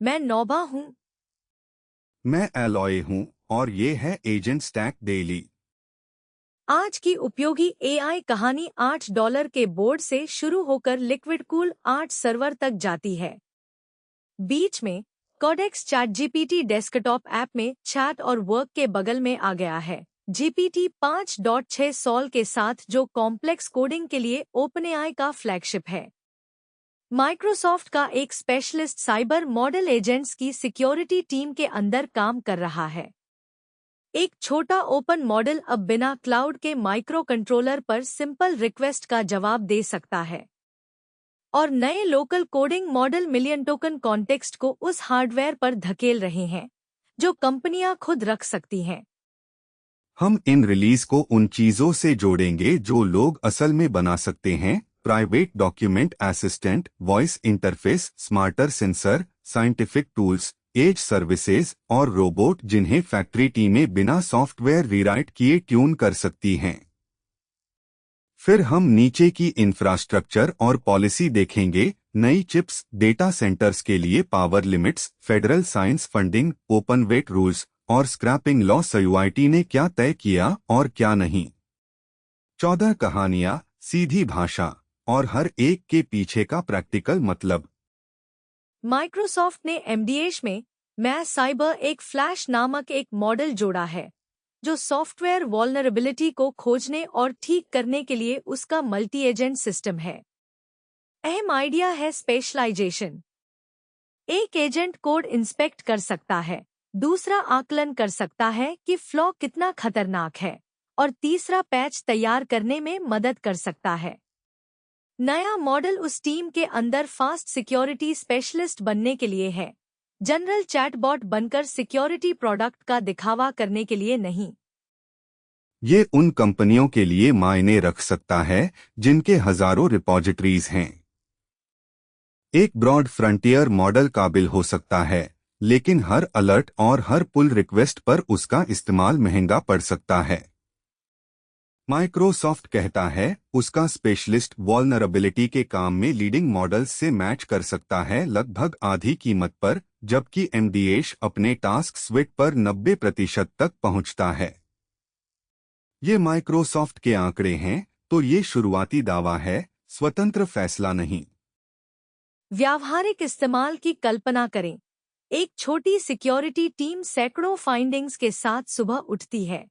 मैं नौबा हूँ। मैं एलॉय हूँ और ये है एजेंट स्टैक डेली। आज की उपयोगी एआई कहानी $8 के बोर्ड से शुरू होकर लिक्विड कूल 8 सर्वर तक जाती है। बीच में Codex chat GPT desktop app में चैट और वर्क के बगल में आ गया है। जीपीटी 5.6 सॉल के साथ जो कॉम्प्लेक्स कोडिंग के लिए ओपनएआई का फ्लैगशिप है। माइक्रोसॉफ्ट का एक स्पेशलिस्ट साइबर मॉडल एजेंट्स की सिक्योरिटी टीम के अंदर काम कर रहा है। एक छोटा ओपन मॉडल अब बिना क्लाउड के माइक्रो कंट्रोलर पर सिंपल रिक्वेस्ट का जवाब दे सकता है। और नए local coding model million token context को उस हार्डवेयर पर धकेल रहे हैं जो कंपनियां खुद रख सकती हैं। हम इन रिलीज को उन चीजों से जोड़ेंगे जो लोग असल में बना सकते हैं: private document assistant, voice interface, smarter sensor, scientific tools, edge services और रोबोट जिन्हें फैक्ट्री टीमें बिना सॉफ्टवेयर रीराइट किए ट्यून कर सकती हैं। फिर हम नीचे की इंफ्रास्ट्रक्चर और पॉलिसी देखेंगे: नई चिप्स, डेटा सेंटर्स के लिए power limits, federal science funding, open weight rules और स्क्रैपिंग लॉ। यूआईटी ने क्या तय किया और क्या नहीं। 14 कहानियां, सीधी भाषा और हर एक के पीछे का प्रैक्टिकल मतलब। माइक्रोसॉफ्ट ने एमडीएश में मैं साइबर एक फ्लैश नामक एक मॉडल जोड़ा है जो सॉफ्टवेयर वल्नरेबिलिटी को खोजने और ठीक करने के लिए उसका मल्टी एजेंट सिस्टम है। अहम आइडिया है स्पेशलाइजेशन। एक एजेंट कोड इंस्पेक्ट कर सकता है, दूसरा आकलन कर सकता है कि फ्लॉ कितना खतरनाक है, और तीसरा पैच तैयार करने में मदद कर सकता है। नया मॉडल उस टीम के अंदर फास्ट सिक्योरिटी स्पेशलिस्ट बनने के लिए है, जनरल चैटबॉट बनकर सिक्योरिटी प्रोडक्ट का दिखावा करने के लिए नहीं। ये उन कंपनियों के लिए मायने रख सकता है जिनके हजारों रिपॉजिटरीज हैं। एक ब्रॉड फ्रंटियर मॉडल काबिल हो सकता है, लेकिन हर अलर्ट और हर पुल रिक्वेस्ट पर उसका इस्तेमाल महंगा पड़ सकता है। माइक्रोसॉफ्ट कहता है उसका स्पेशलिस्ट वल्नरेबिलिटी के काम में लीडिंग मॉडल्स से मैच कर सकता है, लगभग आधी कीमत पर, जबकि एमडीएश अपने टास्क स्विट पर 90% तक पहुंचता है। ये माइक्रोसॉफ्ट के आंकड़े हैं, तो ये शुरुआती दावा है, स्वतंत्र फैसला नहीं। व्यावहारिक इस्तेमाल की कल्पना करें। एक छोटी सिक्योरिटी टीम सैकड़ों फाइंडिंग्स के साथ सुबह उठती है।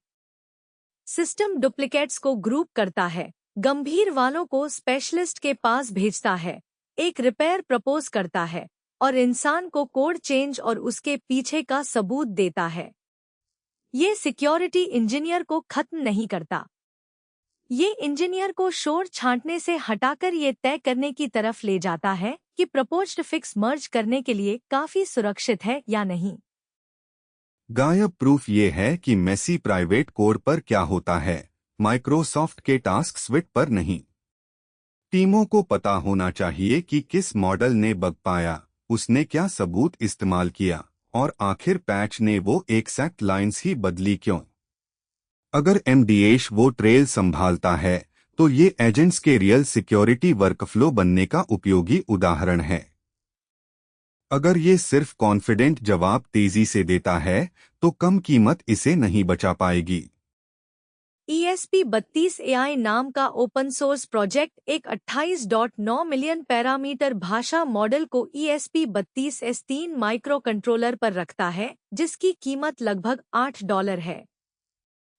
सिस्टम डुप्लिकेट्स को ग्रुप करता है, गंभीर वालों को स्पेशलिस्ट के पास भेजता है, एक रिपेयर प्रपोज करता है और इंसान को कोड चेंज और उसके पीछे का सबूत देता है। ये सिक्योरिटी इंजीनियर को खत्म नहीं करता। ये इंजीनियर को शोर छांटने से हटाकर ये तय करने की तरफ ले जाता है कि प्रपोज्ड फिक्स मर्ज करने के लिए काफी सुरक्षित है या नहीं। गायब प्रूफ ये है कि मेसी प्राइवेट कोड पर क्या होता है, माइक्रोसॉफ्ट के टास्क स्विट पर नहीं। टीमों को पता होना चाहिए कि किस मॉडल ने बग पाया, उसने क्या सबूत इस्तेमाल किया और आखिर पैच ने वो एग्जैक्ट लाइंस ही बदली क्यों। अगर एमडीएश वो ट्रेल संभालता है तो ये एजेंट्स के रियल सिक्योरिटी वर्कफ्लो बनने का उपयोगी उदाहरण है। अगर ये सिर्फ कॉन्फिडेंट जवाब तेजी से देता है तो कम कीमत इसे नहीं बचा पाएगी। ESP32 AI नाम का ओपन सोर्स प्रोजेक्ट एक 28.9 मिलियन पैरामीटर भाषा मॉडल को ESP32 S3 माइक्रो कंट्रोलर पर रखता है, जिसकी कीमत लगभग $8 है।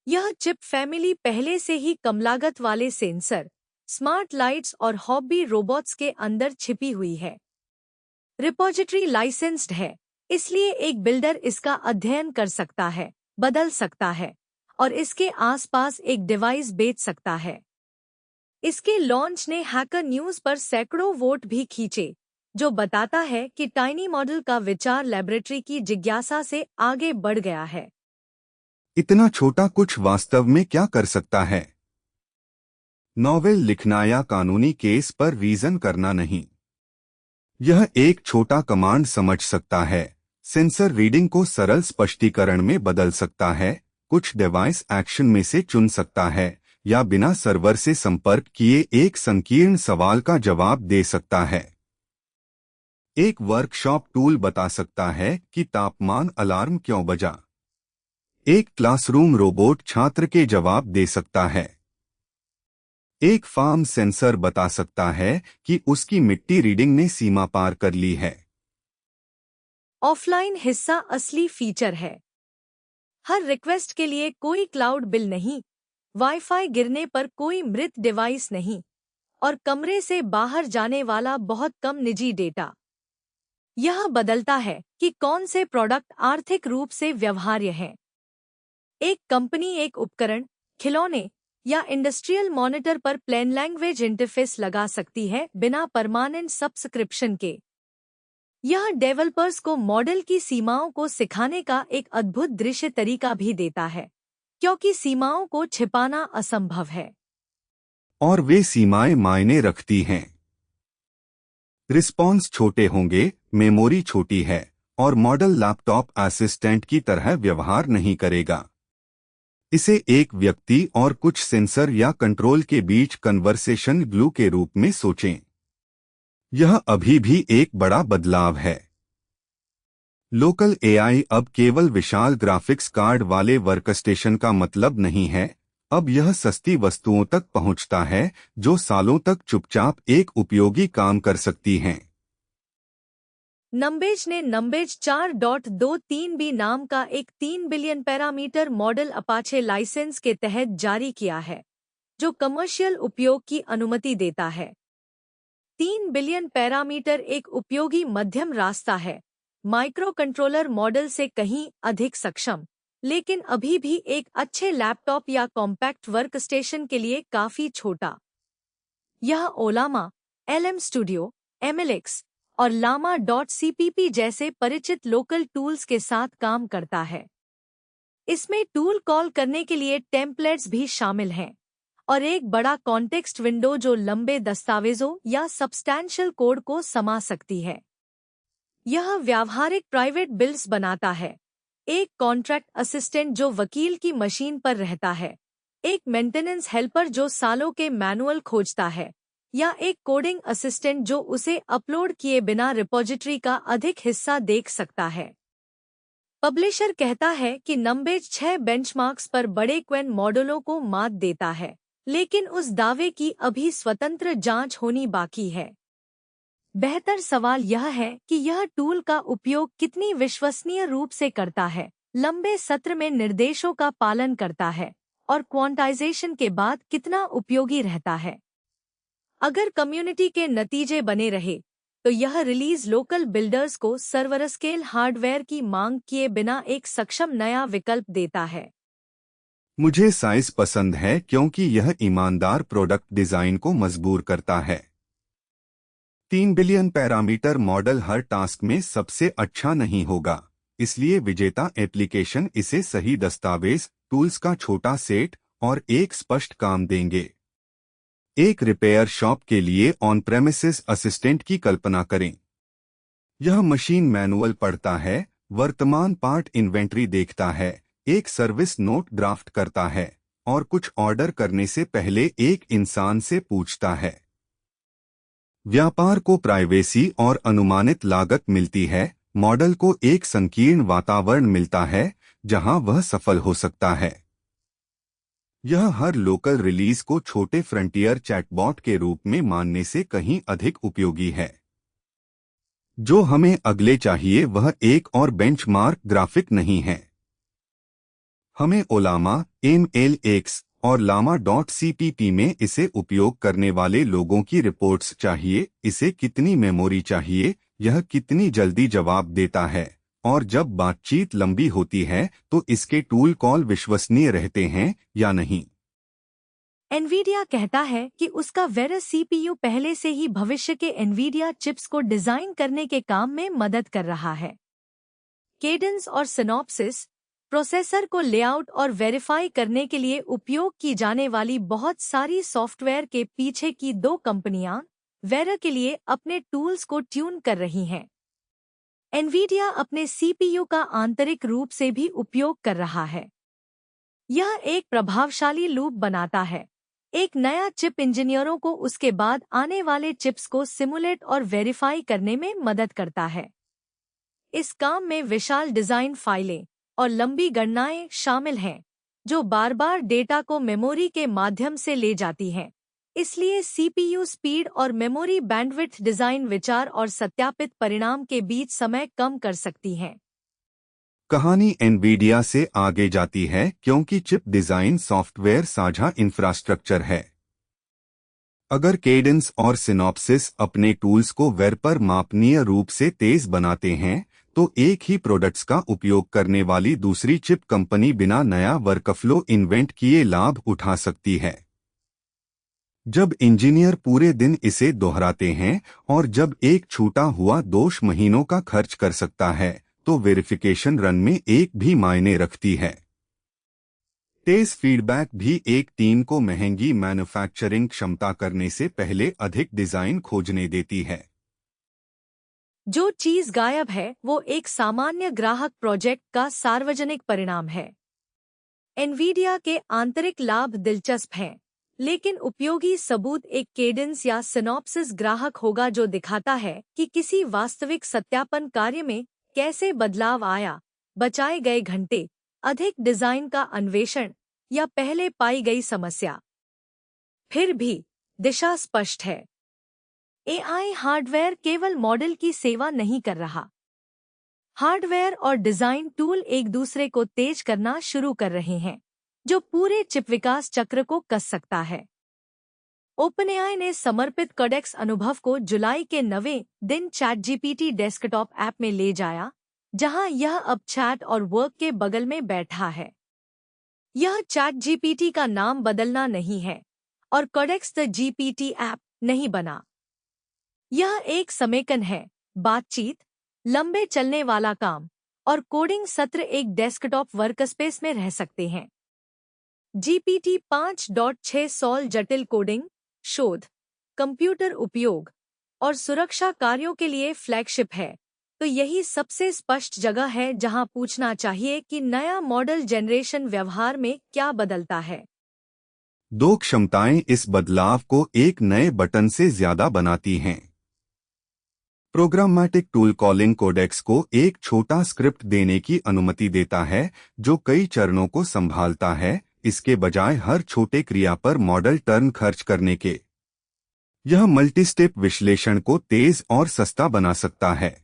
यह चिप फैमिली पहले से ही कम लागत वाले सेंसर, स्मार्ट लाइट्स और हॉबी रोबोट्स के अंदर छिपी हुई है। रिपॉजिटरी लाइसेंस्ड है, इसलिए एक बिल्डर इसका अध्ययन कर सकता है, बदल सकता है और इसके आसपास एक डिवाइस बेच सकता है। इसके लॉन्च ने हैकर न्यूज पर सैकड़ों वोट भी खींचे, जो बताता है कि टाइनी मॉडल का विचार लैबोरेटरी की जिज्ञासा से आगे बढ़ गया है। इतना छोटा कुछ वास्तव में क्या कर सकता है? नॉवेल लिखना या कानूनी केस पर रीजन करना नहीं। यह एक छोटा कमांड समझ सकता है, सेंसर रीडिंग को सरल स्पष्टीकरण में बदल सकता है, कुछ डिवाइस एक्शन में से चुन सकता है या बिना सर्वर से संपर्क किए एक संकीर्ण सवाल का जवाब दे सकता है। एक वर्कशॉप टूल बता सकता है कि तापमान अलार्म क्यों बजा। एक क्लासरूम रोबोट छात्र के जवाब दे सकता है। एक फार्म सेंसर बता सकता है कि उसकी मिट्टी रीडिंग ने सीमा पार कर ली है। ऑफलाइन हिस्सा असली फीचर है। हर रिक्वेस्ट के लिए कोई क्लाउड बिल नहीं, वाईफाई गिरने पर कोई मृत डिवाइस नहीं, और कमरे से बाहर जाने वाला बहुत कम निजी डेटा। यह बदलता है कि कौन से प्रोडक्ट आर्थिक रूप से व्यवहार्य हैं। एक कंपनी एक उपकरण, खिलौने या इंडस्ट्रियल मॉनिटर पर प्लेन लैंग्वेज इंटरफेस लगा सकती है बिना परमानेंट सब्सक्रिप्शन के। यह डेवलपर्स को मॉडल की सीमाओं को सिखाने का एक अद्भुत दृश्य तरीका भी देता है, क्योंकि सीमाओं को छिपाना असंभव है। और वे सीमाएं मायने रखती हैं। रिस्पॉन्स छोटे होंगे, मेमोरी छोटी है, और मॉडल लैपटॉप असिस्टेंट की तरह व्यवहार नहीं करेगा। इसे एक व्यक्ति और कुछ सेंसर या कंट्रोल के बीच कन्वर्सेशन ग्लू के रूप में सोचें। यह अभी भी एक बड़ा बदलाव है। लोकल एआई अब केवल विशाल ग्राफिक्स कार्ड वाले वर्कस्टेशन का मतलब नहीं है। अब यह सस्ती वस्तुओं तक पहुंचता है जो सालों तक चुपचाप एक उपयोगी काम कर सकती हैं। नंबेज ने नंबेज 4.23b नाम का एक 3 billion parameter model Apache license के तहत जारी किया है, जो कमर्शियल उपयोग की अनुमति देता है। 3 बिलियन पैरामीटर एक उपयोगी मध्यम रास्ता है, माइक्रो कंट्रोलर मॉडल से कहीं अधिक सक्षम, लेकिन अभी भी एक अच्छे लैपटॉप या कॉम्पैक्ट वर्कस्टेशन के लिए काफी छोटा। यह ओलामा, एलएम स्टूडियो, एमएलएक्स और llama.cpp जैसे परिचित लोकल टूल्स के साथ काम करता है। इसमें टूल कॉल करने के लिए टेम्पलेट्स भी शामिल हैं और एक बड़ा कॉन्टेक्स्ट विंडो जो लंबे दस्तावेजों या सब्सटैंशियल कोड को समा सकती है। यह व्यावहारिक प्राइवेट बिल्स बनाता है, एक कॉन्ट्रैक्ट असिस्टेंट जो वकील की मशीन पर रहता है, एक मेंटेनेंस हेल्पर जो सालों के मैनुअल खोजता है, या एक कोडिंग असिस्टेंट जो उसे अपलोड किए बिना रिपॉजिटरी का अधिक हिस्सा देख सकता है। पब्लिशर कहता है कि नंबेज 6 बेंचमार्क्स पर बड़े क्वेन मॉडलों को मात देता है, लेकिन उस दावे की अभी स्वतंत्र जांच होनी बाकी है। बेहतर सवाल यह है कि यह टूल का उपयोग कितनी विश्वसनीय रूप से करता है, लंबे सत्र में निर्देशों का पालन करता है, और क्वांटाइजेशन के बाद कितना उपयोगी रहता है। अगर कम्युनिटी के नतीजे बने रहे तो यह रिलीज लोकल बिल्डर्स को सर्वर स्केल हार्डवेयर की मांग किए बिना एक सक्षम नया विकल्प देता है। मुझे साइज पसंद है क्योंकि यह ईमानदार प्रोडक्ट डिजाइन को मजबूर करता है। 3 बिलियन पैरामीटर मॉडल हर टास्क में सबसे अच्छा नहीं होगा, इसलिए विजेता एप्लीकेशन इसे सही दस्तावेज, टूल्स का छोटा सेट और एक स्पष्ट काम देंगे। एक रिपेयर शॉप के लिए ऑन प्रेमिसेस असिस्टेंट की कल्पना करें। यह मशीन मैनुअल पढ़ता है, वर्तमान पार्ट इन्वेंट्री देखता है, एक सर्विस नोट ड्राफ्ट करता है और कुछ ऑर्डर करने से पहले एक इंसान से पूछता है। व्यापार को प्राइवेसी और अनुमानित लागत मिलती है, मॉडल को एक संकीर्ण वातावरण मिलता है जहां वह सफल हो सकता है। यह हर लोकल रिलीज को छोटे फ्रंटियर चैटबॉट के रूप में मानने से कहीं अधिक उपयोगी है। जो हमें अगले चाहिए वह एक और बेंचमार्क ग्राफिक नहीं है। हमें ओलामा, MLX और llama.cpp में इसे उपयोग करने वाले लोगों की रिपोर्ट्स चाहिए। इसे कितनी मेमोरी चाहिए, यह कितनी जल्दी जवाब देता है, और जब बातचीत लंबी होती है तो इसके टूल कॉल विश्वसनीय रहते हैं या नहीं। एनवीडिया कहता है कि उसका वेरस सीपीयू पहले से ही भविष्य के एनवीडिया चिप्स को डिजाइन करने के काम में मदद कर रहा है। केडेंस और सिनॉप्सिस प्रोसेसर को लेआउट और वेरीफाई करने के लिए उपयोग की जाने वाली बहुत सारी सॉफ्टवेयर के पीछे की दो कंपनियां वेरा के लिए अपने टूल्स को ट्यून कर रही हैं। एनवीडिया अपने सीपीयू का आंतरिक रूप से भी उपयोग कर रहा है। यह एक प्रभावशाली लूप बनाता है एक नया चिप इंजीनियरों को उसके बाद आने वाले चिप्स को सिमुलेट और वेरीफाई करने में मदद करता है। इस काम में विशाल डिजाइन फाइलें और लंबी गणनाएं शामिल हैं, जो बार बार डेटा को मेमोरी के माध्यम से ले जाती हैं। इसलिए सीपीयू स्पीड और मेमोरी बैंडविड्थ डिजाइन विचार और सत्यापित परिणाम के बीच समय कम कर सकती हैं। कहानी एनवीडिया से आगे जाती है क्योंकि चिप डिजाइन सॉफ्टवेयर साझा इंफ्रास्ट्रक्चर है। अगर केडेंस और सिनॉप्सिस अपने टूल्स को वेब पर मापनीय रूप से तेज बनाते हैं, तो एक ही प्रोडक्ट्स का उपयोग करने वाली दूसरी चिप कंपनी बिना नया वर्कफ्लो इन्वेंट किए लाभ उठा सकती है। जब इंजीनियर पूरे दिन इसे दोहराते हैं और जब एक छूटा हुआ दोष महीनों का खर्च कर सकता है, तो वेरिफिकेशन रन में एक भी मायने रखती है। तेज फीडबैक भी एक टीम को महंगी मैन्युफैक्चरिंग क्षमता करने से पहले अधिक डिजाइन खोजने देती है। जो चीज गायब है वो एक सामान्य ग्राहक प्रोजेक्ट का सार्वजनिक परिणाम है। एनवीडिया के आंतरिक लाभ दिलचस्प हैं, लेकिन उपयोगी सबूत एक केडेंस या सिनॉप्सिस ग्राहक होगा जो दिखाता है कि किसी वास्तविक सत्यापन कार्य में कैसे बदलाव आया, बचाए गए घंटे, अधिक डिजाइन का अन्वेषण या पहले पाई गई समस्या। फिर भी दिशा स्पष्ट है। एआई हार्डवेयर केवल मॉडल की सेवा नहीं कर रहा। हार्डवेयर और डिजाइन टूल एक दूसरे को तेज करना शुरू कर रहे हैं, जो पूरे चिप विकास चक्र को कस सकता है। ओपनएआई ने समर्पित कोडेक्स अनुभव को जुलाई के 9वें दिन चैटजीपीटी डेस्कटॉप ऐप में ले जाया, जहां यह अब चैट और वर्क के बगल में बैठा है। यह चैटजीपीटी का नाम बदलना नहीं है और कोडेक्स द जीपीटी ऐप नहीं बना। यह एक समेकन है, बातचीत, लंबे चलने वाला काम और कोडिंग सत्र एक डेस्कटॉप वर्कस्पेस में रह सकते हैं। जीपीटी 5.6 सॉल जटिल कोडिंग, शोध, कंप्यूटर उपयोग और सुरक्षा कार्यों के लिए फ्लैगशिप है, तो यही सबसे स्पष्ट जगह है जहां पूछना चाहिए कि नया मॉडल जनरेशन व्यवहार में क्या बदलता है। दो क्षमताएं इस बदलाव को एक नए बटन से ज्यादा बनाती हैं। प्रोग्रामेटिक टूल कॉलिंग कोडेक्स को एक छोटा स्क्रिप्ट देने की अनुमति देता है जो कई चरणों को संभालता है, इसके बजाय हर छोटे क्रिया पर मॉडल टर्न खर्च करने के। यह मल्टीस्टेप विश्लेषण को तेज और सस्ता बना सकता है।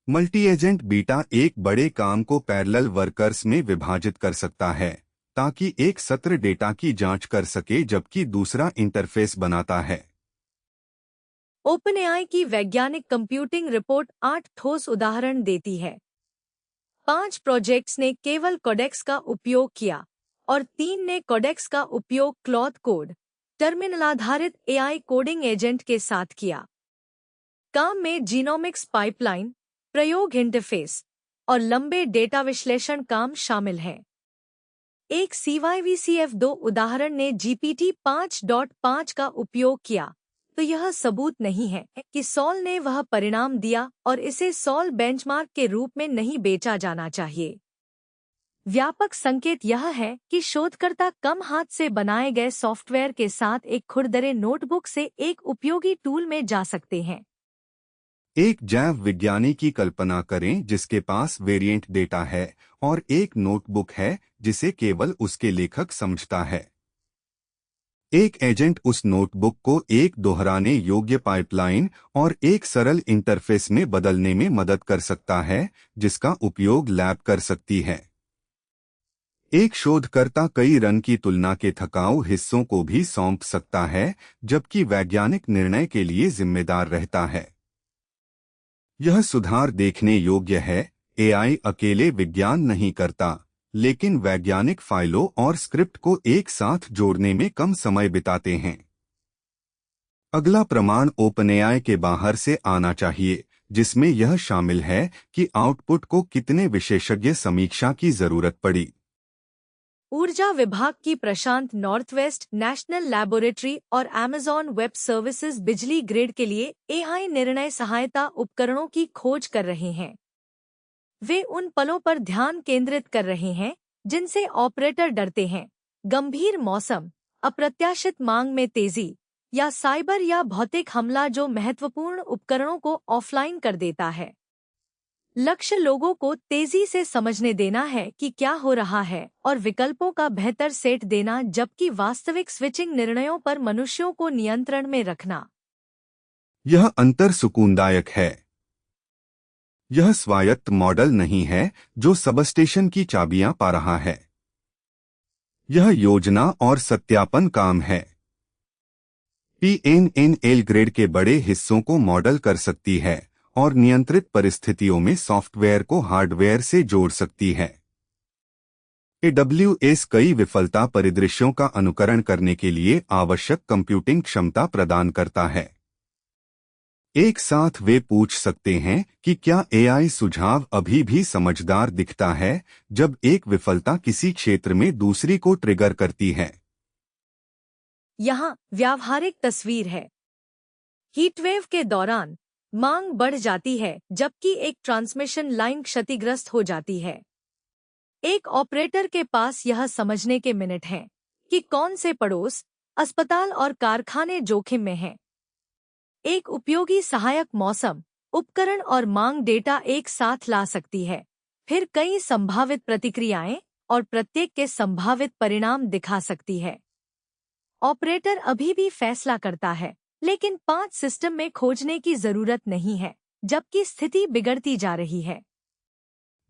मल्टी एजेंट बीटा एक बड़े काम को पैरेलल वर्कर्स में विभाजित कर सकता है, ताकि एक सत्र डेटा की जांच कर सके जबकि दूसरा इंटरफेस बनाता है। ओपनएआई की वैज्ञानिक कंप्यूटिंग रिपोर्ट 8 ठोस उदाहरण देती है। 5 प्रोजेक्ट्स ने केवल कोडेक्स का उपयोग किया और 3 ने कोडेक्स का उपयोग क्लॉथ कोड, टर्मिनल आधारित एआई कोडिंग एजेंट के साथ किया। काम में जीनोमिक्स पाइपलाइन, प्रयोग इंटरफेस और लंबे डेटा विश्लेषण काम शामिल हैं। एक CYVCF2 उदाहरण ने GPT 5.5 का उपयोग किया, तो यह सबूत नहीं है कि सॉल ने वह परिणाम दिया और इसे सॉल बेंचमार्क के रूप में नहीं बेचा जाना चाहिए। व्यापक संकेत यह है कि शोधकर्ता कम हाथ से बनाए गए सॉफ्टवेयर के साथ एक खुरदरे नोटबुक से एक उपयोगी टूल में जा सकते हैं। एक जैव विज्ञानी की कल्पना करें जिसके पास वेरिएंट डेटा है और एक नोटबुक है जिसे केवल उसके लेखक समझता है। एक एजेंट उस नोटबुक को एक दोहराने योग्य पाइपलाइन और एक सरल इंटरफेस में बदलने में मदद कर सकता है, जिसका उपयोग लैब कर सकती है। एक शोधकर्ता कई रन की तुलना के थकाऊ हिस्सों को भी सौंप सकता है, जबकि वैज्ञानिक निर्णय के लिए जिम्मेदार रहता है। यह सुधार देखने योग्य है। एआई अकेले विज्ञान नहीं करता, लेकिन वैज्ञानिक फाइलों और स्क्रिप्ट को एक साथ जोड़ने में कम समय बिताते हैं। अगला प्रमाण ओपनएआई के बाहर से आना चाहिए, जिसमें यह शामिल है कि आउटपुट को कितने विशेषज्ञ समीक्षा की जरूरत पड़ी। ऊर्जा विभाग की प्रशांत नॉर्थवेस्ट नेशनल लैबोरेटरी और अमेज़न वेब सर्विसेज बिजली ग्रिड के लिए एआई निर्णय सहायता उपकरणों की खोज कर रहे हैं। वे उन पलों पर ध्यान केंद्रित कर रहे हैं जिनसे ऑपरेटर डरते हैं: गंभीर मौसम, अप्रत्याशित मांग में तेजी, या साइबर या भौतिक हमला जो महत्वपूर्ण उपकरणों को ऑफलाइन कर देता है। लक्ष्य लोगों को तेजी से समझने देना है कि क्या हो रहा है और विकल्पों का बेहतर सेट देना, जबकि वास्तविक स्विचिंग निर्णयों पर मनुष्यों को नियंत्रण में रखना। यह अंतर सुकूनदायक है। यह स्वायत्त मॉडल नहीं है जो सबस्टेशन की चाबियां पा रहा है। यह योजना और सत्यापन काम है। PNNL ग्रिड के बड़े हिस्सों को मॉडल कर सकती है और नियंत्रित परिस्थितियों में सॉफ्टवेयर को हार्डवेयर से जोड़ सकती है। AWS कई विफलता परिदृश्यों का अनुकरण करने के लिए आवश्यक कंप्यूटिंग क्षमता प्रदान करता है। एक साथ वे पूछ सकते हैं कि क्या AI सुझाव अभी भी समझदार दिखता है जब एक विफलता किसी क्षेत्र में दूसरी को ट्रिगर करती है। यहाँ व्यावहारिक तस्वीर है। हीटवेव के दौरान मांग बढ़ जाती है जबकि एक ट्रांसमिशन लाइन क्षतिग्रस्त हो जाती है। एक ऑपरेटर के पास यह समझने के मिनट हैं कि कौन से पड़ोस, अस्पताल और कारखाने जोखिम में हैं। एक उपयोगी सहायक मौसम उपकरण और मांग डेटा एक साथ ला सकती है, फिर कई संभावित प्रतिक्रियाएं और प्रत्येक के संभावित परिणाम दिखा सकती है। ऑपरेटर अभी भी फैसला करता है, लेकिन 5 सिस्टम में खोजने की जरूरत नहीं है, जबकि स्थिति बिगड़ती जा रही है।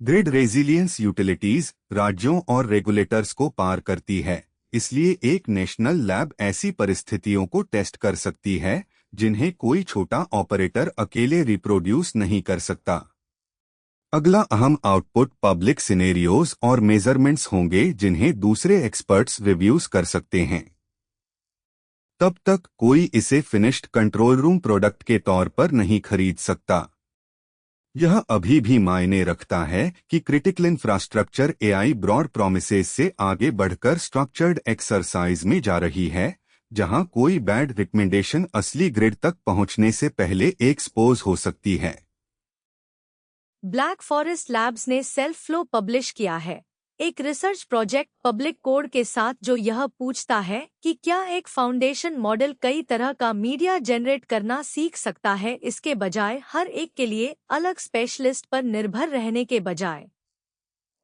ग्रिड रेजिलियंस यूटिलिटीज राज्यों और रेगुलेटर्स को पार करती है, इसलिए एक नेशनल लैब ऐसी परिस्थितियों को टेस्ट कर सकती है जिन्हें कोई छोटा ऑपरेटर अकेले रिप्रोड्यूस नहीं कर सकता। अगला अहम आउटपुट पब्लिक सिनेरियोज और मेजरमेंट्स होंगे जिन्हें दूसरे एक्सपर्ट्स रिव्यूज कर सकते हैं। तब तक कोई इसे फिनिश्ड कंट्रोल रूम प्रोडक्ट के तौर पर नहीं खरीद सकता। यह अभी भी मायने रखता है कि critical infrastructure AI broad promises से आगे बढ़कर स्ट्रक्चर्ड एक्सरसाइज में जा रही है, जहां कोई बैड रिकमेंडेशन असली ग्रिड तक पहुंचने से पहले एक्सपोज हो सकती है। ब्लैक फॉरेस्ट लैब्स ने सेल्फ फ्लो पब्लिश किया है, एक रिसर्च प्रोजेक्ट पब्लिक कोड के साथ जो यह पूछता है कि क्या एक फाउंडेशन मॉडल कई तरह का मीडिया जनरेट करना सीख सकता है, इसके बजाय हर एक के लिए अलग स्पेशलिस्ट पर निर्भर रहने के बजाय।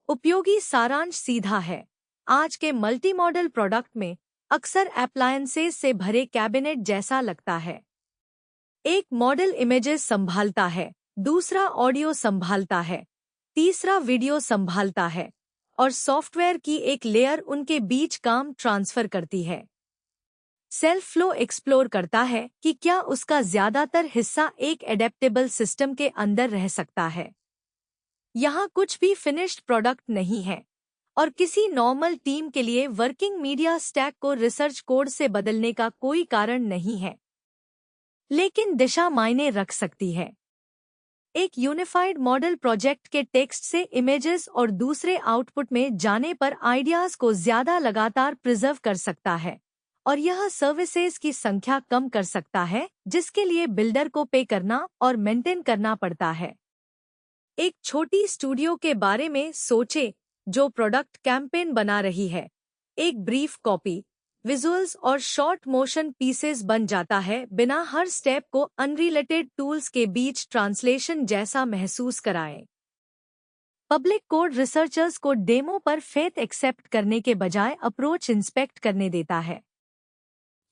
उपयोगी सारांश सीधा है। आज के मल्टी मॉडल प्रोडक्ट में अक्सर अप्लायंसेस से भरे कैबिनेट जैसा लगता है। एक मॉडल इमेजेस संभालता है, दूसरा ऑडियो संभालता है, तीसरा वीडियो संभालता है और सॉफ्टवेयर की एक लेयर उनके बीच काम ट्रांसफर करती है। सेल्फ फ्लो एक्सप्लोर करता है कि क्या उसका ज्यादातर हिस्सा एक एडेप्टेबल सिस्टम के अंदर रह सकता है। यहाँ कुछ भी फिनिश्ड प्रोडक्ट नहीं है और किसी नॉर्मल टीम के लिए वर्किंग मीडिया स्टैक को रिसर्च कोड से बदलने का कोई कारण नहीं है, लेकिन दिशा मायने रख सकती है। एक यूनिफाइड मॉडल प्रोजेक्ट के टेक्स्ट से इमेजेस और दूसरे आउटपुट में जाने पर आइडियाज को ज्यादा लगातार प्रिजर्व कर सकता है और यह सर्विसेज की संख्या कम कर सकता है जिसके लिए बिल्डर को पे करना और मेंटेन करना पड़ता है। एक छोटी स्टूडियो के बारे में सोचे जो प्रोडक्ट कैंपेन बना रही है। एक ब्रीफ कॉपी, विजुअल्स और शॉर्ट मोशन पीसेस बन जाता है बिना हर स्टेप को अनरिलेटेड टूल्स के बीच ट्रांसलेशन जैसा महसूस कराए। पब्लिक कोड रिसर्चर्स को डेमो पर फेथ एक्सेप्ट करने के बजाय अप्रोच इंस्पेक्ट करने देता है।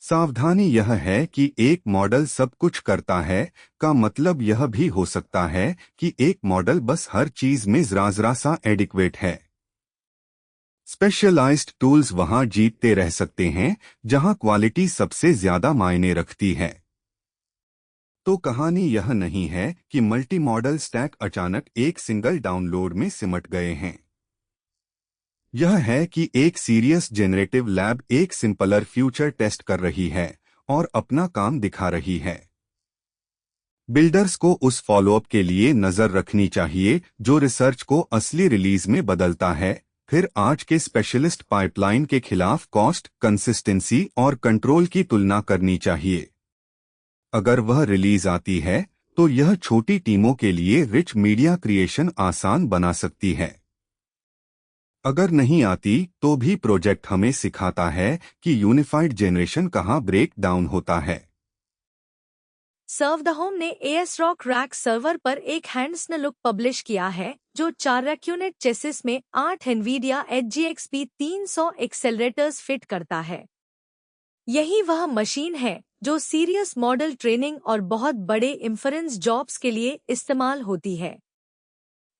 सावधानी यह है कि एक मॉडल सब कुछ करता है का मतलब यह भी हो सकता है कि एक मॉडल बस हर चीज में जरा सा एडिक्वेट है। स्पेशलाइज्ड टूल्स वहां जीतते रह सकते हैं जहां क्वालिटी सबसे ज्यादा मायने रखती है। तो कहानी यह नहीं है कि मल्टी मॉडल स्टैक अचानक एक सिंगल डाउनलोड में सिमट गए हैं। यह है कि एक सीरियस जेनरेटिव लैब एक सिंपलर फ्यूचर टेस्ट कर रही है और अपना काम दिखा रही है। बिल्डर्स को उस फॉलोअप के लिए नजर रखनी चाहिए जो रिसर्च को असली रिलीज में बदलता है, फिर आज के स्पेशलिस्ट पाइपलाइन के खिलाफ कॉस्ट, कंसिस्टेंसी और कंट्रोल की तुलना करनी चाहिए। अगर वह रिलीज आती है तो यह छोटी टीमों के लिए रिच मीडिया क्रिएशन आसान बना सकती है। अगर नहीं आती तो भी प्रोजेक्ट हमें सिखाता है कि यूनिफाइड जनरेशन कहाँ ब्रेक डाउन होता है। सर्व द होम ने ASRock रैक सर्वर पर एक हैंड्स लुक पब्लिश किया है जो 4 रैक यूनिट चेसिस में 8 NVIDIA Edge GXP 300 accelerators fit करता है। यही वह मशीन है जो सीरियस मॉडल ट्रेनिंग और बहुत बड़े इंफरेंस जॉब्स के लिए इस्तेमाल होती है।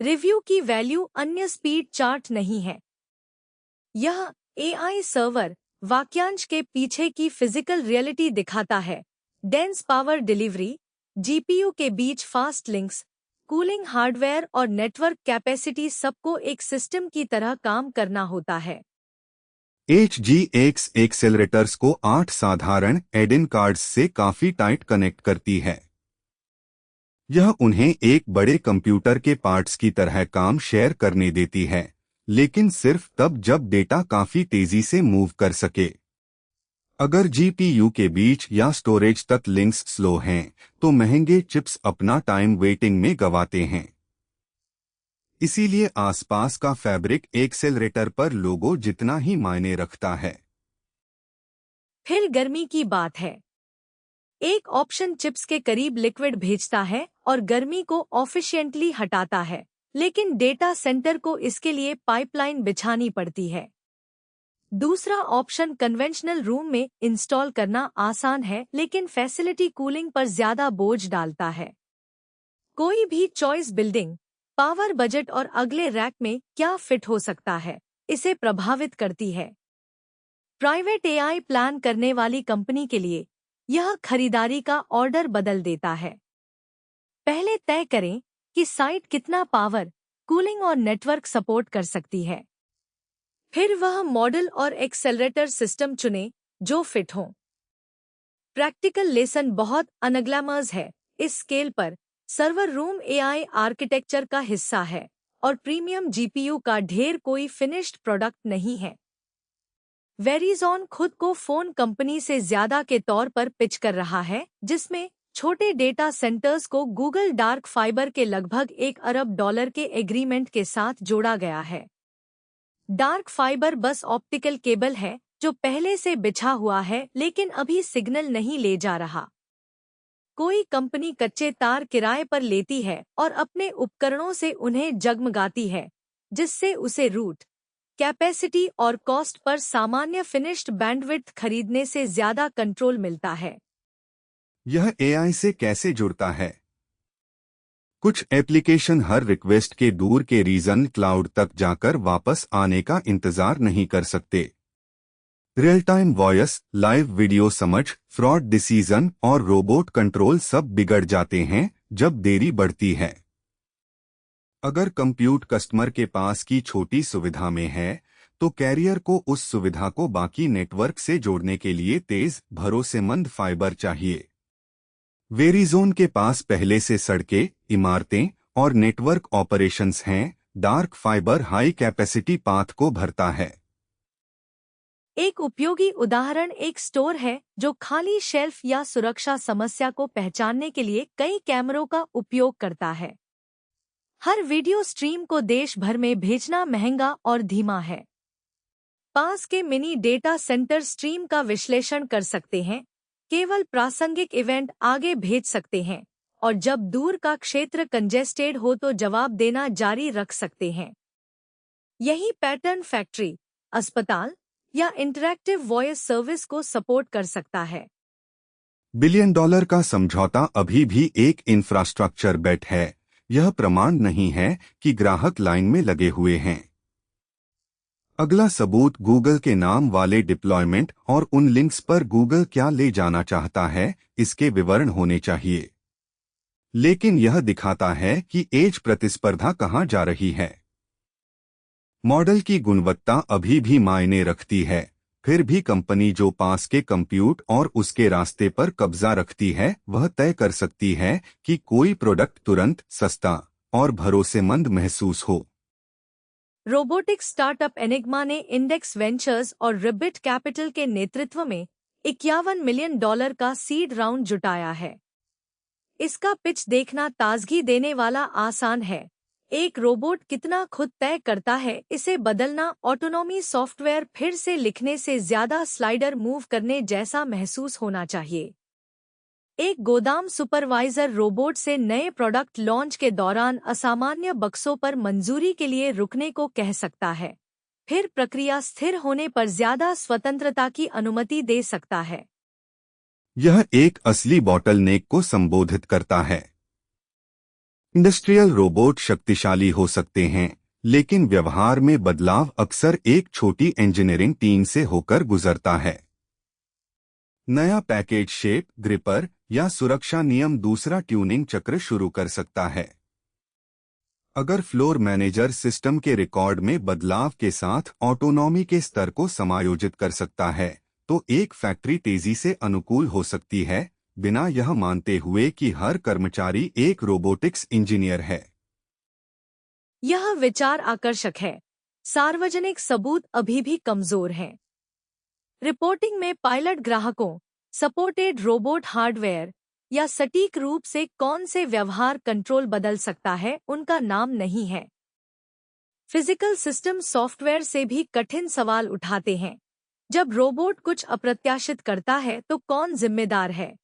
रिव्यू की वैल्यू अन्य स्पीड चार्ट नहीं है। यह AI सर्वर वाक्यांश के पीछे की फिजिकल रियलिटी दिखाता है। डेंस पावर डिलीवरी, GPU के बीच फास्ट लिंक्स, कूलिंग हार्डवेयर और नेटवर्क कैपेसिटी सबको एक सिस्टम की तरह काम करना होता है। HGX एक्सेलरेटर्स को 8 साधारण एडिन कार्ड्स से काफी टाइट कनेक्ट करती है। यह उन्हें एक बड़े कंप्यूटर के पार्ट्स की तरह काम शेयर करने देती है, लेकिन सिर्फ तब जब डेटा काफी तेजी से मूव कर सके। अगर GPU के बीच या स्टोरेज तक लिंक्स स्लो हैं, तो महंगे चिप्स अपना टाइम वेटिंग में गवाते हैं। इसीलिए आसपास का फैब्रिक एक्सेलरेटर पर लोगो जितना ही मायने रखता है। फिर गर्मी की बात है। एक ऑप्शन चिप्स के करीब लिक्विड भेजता है और गर्मी को ऑफिशिएंटली हटाता है, लेकिन डेटा सेंटर को इसके लिए पाइपलाइन बिछानी पड़ती है। दूसरा ऑप्शन कन्वेंशनल रूम में इंस्टॉल करना आसान है, लेकिन फैसिलिटी कूलिंग पर ज्यादा बोझ डालता है। कोई भी चॉइस बिल्डिंग, पावर बजट और अगले रैक में क्या फिट हो सकता है, इसे प्रभावित करती है। प्राइवेट AI प्लान करने वाली कंपनी के लिए यह खरीदारी का ऑर्डर बदल देता है। पहले तय करें कि साइट कितना पावर, कूलिंग और नेटवर्क सपोर्ट कर सकती है। फिर वह मॉडल और एक्सेलरेटर सिस्टम चुनें जो फिट हों। प्रैक्टिकल लेसन बहुत अनग्लैमर्स है। इस स्केल पर सर्वर रूम AI आर्किटेक्चर का हिस्सा है और प्रीमियम GPU का ढेर कोई फिनिश्ड प्रोडक्ट नहीं है। वेरिज़ॉन खुद को फोन कंपनी से ज्यादा के तौर पर पिच कर रहा है, जिसमें छोटे डेटा सेंटर्स को गूगल डार्क फाइबर के लगभग $1 अरब के एग्रीमेंट के साथ जोड़ा गया है। डार्क फाइबर बस ऑप्टिकल केबल है जो पहले से बिछा हुआ है, लेकिन अभी सिग्नल नहीं ले जा रहा। कोई कंपनी कच्चे तार किराए पर लेती है और अपने उपकरणों से उन्हें जगमगाती है, जिससे उसे रूट, कैपेसिटी और कॉस्ट पर सामान्य फिनिश्ड बैंडविड्थ खरीदने से ज्यादा कंट्रोल मिलता है। यह AI से कैसे जुड़ता है? कुछ एप्लीकेशन हर रिक्वेस्ट के दूर के रीजन क्लाउड तक जाकर वापस आने का इंतजार नहीं कर सकते। Real time voice, live video समझ, फ्रॉड डिसीजन और रोबोट कंट्रोल सब बिगड़ जाते हैं जब देरी बढ़ती है। अगर कंप्यूट कस्टमर के पास की छोटी सुविधा में है, तो कैरियर को उस सुविधा को बाकी नेटवर्क से जोड़ने के लिए तेज, भरोसेमंद फाइबर चाहिए। वेरिज़ोन के पास पहले से सड़कें, इमारतें और नेटवर्क ऑपरेशंस हैं। Dark fibre high capacity path को भरता है। एक उपयोगी उदाहरण एक स्टोर है जो खाली शेल्फ या सुरक्षा समस्या को पहचानने के लिए कई कैमरों का उपयोग करता है। हर वीडियो स्ट्रीम को देश भर में भेजना महंगा और धीमा है। पास के मिनी डेटा सेंटर स्ट्रीम का विश्लेषण कर सकते हैं, केवल प्रासंगिक इवेंट आगे भेज सकते हैं और जब दूर का क्षेत्र कंजेस्टेड हो तो जवाब देना जारी रख सकते हैं। यही पैटर्न फैक्ट्री, अस्पताल या इंटरैक्टिव वॉइस सर्विस को सपोर्ट कर सकता है। $1 बिलियन का समझौता अभी भी एक इंफ्रास्ट्रक्चर बेट है। यह प्रमाण नहीं है कि ग्राहक लाइन में लगे हुए हैं। अगला सबूत गूगल के नाम वाले डिप्लॉयमेंट और उन लिंक्स पर गूगल क्या ले जाना चाहता है, इसके विवरण होने चाहिए। लेकिन यह दिखाता है कि एज प्रतिस्पर्धा कहां जा रही है। मॉडल की गुणवत्ता अभी भी मायने रखती है, फिर भी कंपनी जो पास के कंप्यूट और उसके रास्ते पर कब्जा रखती है, वह तय कर सकती है कि कोई प्रोडक्ट तुरंत, सस्ता और भरोसेमंद महसूस हो। रोबोटिक स्टार्टअप एनिग्मा ने इंडेक्स वेंचर्स और रिबिट कैपिटल के नेतृत्व में $51 मिलियन का सीड राउंड जुटाया है। इसका पिच देखना ताजगी देने वाला आसान है। एक रोबोट कितना खुद तय करता है, इसे बदलना ऑटोनॉमी सॉफ्टवेयर फिर से लिखने से ज्यादा स्लाइडर मूव करने जैसा महसूस होना चाहिए। एक गोदाम सुपरवाइजर रोबोट से नए प्रोडक्ट लॉन्च के दौरान असामान्य बक्सों पर मंजूरी के लिए रुकने को कह सकता है, फिर प्रक्रिया स्थिर होने पर ज्यादा स्वतंत्रता की अनुमति दे सकता है। यह एक असली बॉटलनेक को संबोधित करता है। इंडस्ट्रियल रोबोट शक्तिशाली हो सकते हैं, लेकिन व्यवहार में बदलाव अक्सर एक छोटी इंजीनियरिंग टीम से होकर गुजरता है। नया पैकेज शेप, ग्रिपर या सुरक्षा नियम दूसरा ट्यूनिंग चक्र शुरू कर सकता है। अगर फ्लोर मैनेजर सिस्टम के रिकॉर्ड में बदलाव के साथ ऑटोनॉमी के स्तर को समायोजित कर सकता है, तो एक फैक्ट्री तेजी से अनुकूल हो सकती है, बिना यह मानते हुए कि हर कर्मचारी एक रोबोटिक्स इंजीनियर है। यह विचार आकर्षक है। सार्वजनिक सबूत अभी भी कमजोर हैं। रिपोर्टिंग में पायलट ग्राहकों, सपोर्टेड रोबोट हार्डवेयर या सटीक रूप से कौन से व्यवहार कंट्रोल बदल सकता है, उनका नाम नहीं है। फिजिकल सिस्टम सॉफ्टवेयर से भी कठिन सवाल उठाते हैं। जब रोबोट कुछ अप्रत्याशित करता है तो कौन जिम्मेदार है?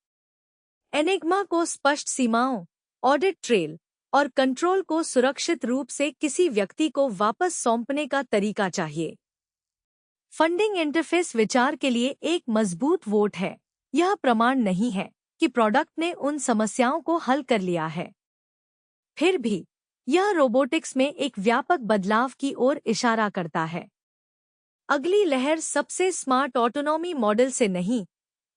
एनिग्मा को स्पष्ट सीमाओं, ऑडिट ट्रेल और कंट्रोल को सुरक्षित रूप से किसी व्यक्ति को वापस सौंपने का तरीका चाहिए। फंडिंग इंटरफेस विचार के लिए एक मजबूत वोट है। यह प्रमाण नहीं है कि प्रोडक्ट ने उन समस्याओं को हल कर लिया है। फिर भी यह रोबोटिक्स में एक व्यापक बदलाव की ओर इशारा करता है। अगली लहर सबसे स्मार्ट ऑटोनॉमी मॉडल से नहीं,